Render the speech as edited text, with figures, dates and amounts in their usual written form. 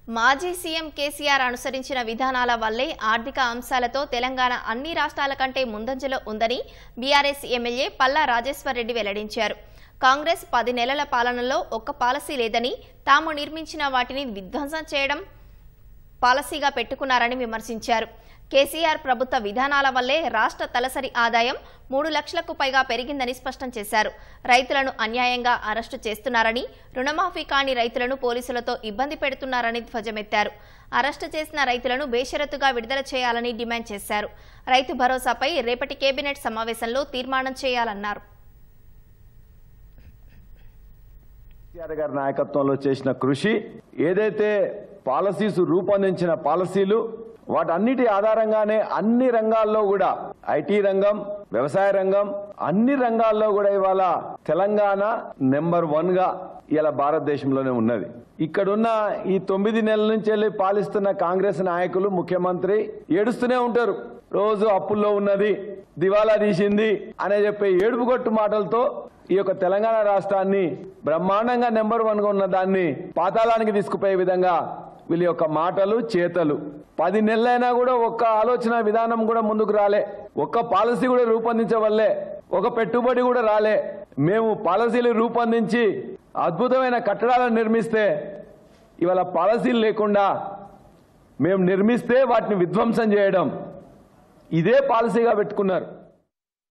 మాజీ సీఎం కేసీఆర్ అనుసరించిన విధానాల వల్లే ఆర్థిక అంశాలతో తెలంగాణ అన్ని రాష్ట్రాల కంటే ముందంజలో ఉందని బీఆర్ఎస్ ఎమ్మెల్యే పల్లా రాజేశ్వర్ రెడ్డి వెల్లడించారు. కాంగ్రెస్ 10 నెలల పాలనలో ఒక్క పాలసీ లేదని, తాము నిర్మించిన వాటిని విధ్వంసం చేయడం పాలసీగా పెట్టుకున్నారని విమర్శించారు. కేసీఆర్ ప్రభుత్వ విధానాల వల్లే రాష్ట్ర తలసరి ఆదాయం 3 లక్షలకు పైగా పెరిగిందని స్పష్టం చేశారు. రైతులను అన్యాయంగా అరెస్టు చేస్తున్నారని, రుణమాఫీ కాని రైతులను పోలీసులతో ఇబ్బంది పెడుతున్నారని ధ్వజమెత్తారు. అరెస్టు చేసిన రైతులను బేషరతుగా విడుదల చేయాలని డిమాండ్ చేశారు. రైతు భరోసాపై రేపటి కేబినెట్ సమావేశంలో తీర్మానం చేయాలన్నారు. కేసీఆర్ గారి నాయకత్వంలో చేసిన కృషి, ఏదైతే పాలసీస్ రూపొందించిన పాలసీలు, వాటన్నిటి ఆధారంగానే అన్ని రంగాల్లో కూడా, ఐటీ రంగం, వ్యవసాయ రంగం, అన్ని రంగాల్లో కూడా ఇవాళ తెలంగాణ నెంబర్ 1 గా ఇలా భారతదేశంలోనే ఉన్నది. ఇక్కడున్న ఈ 9 నెలల నుంచి వెళ్ళి పాలిస్తున్న కాంగ్రెస్ నాయకులు, ముఖ్యమంత్రి ఏడుస్తూనే ఉంటారు. రోజు అప్పుల్లో ఉన్నది, దివాలా తీసింది అనే చెప్పే ఏడుపుగొట్టు మాటలతో ఈ యొక్క తెలంగాణ రాష్ట్రాన్ని బ్రహ్మాండంగా నెంబర్ 1 గా ఉన్న దాన్ని పాతాళానికి తీసుకుపోయే విధంగా వీళ్ళ యొక్క మాటలు, చేతలు. 10 నెలలైనా కూడా ఒక్క ఆలోచన విధానం కూడా ముందుకు రాలే, ఒక్క పాలసీ కూడా రూపొందించవల్లే, ఒక పెట్టుబడి కూడా రాలే. మేము పాలసీలు రూపొందించి అద్భుతమైన కట్టడాలను నిర్మిస్తే ఇవాళ పాలసీలు లేకుండా మేము నిర్మిస్తే వాటిని విధ్వంసం చేయడం, ఇదే పాలసీగా పెట్టుకున్నారు.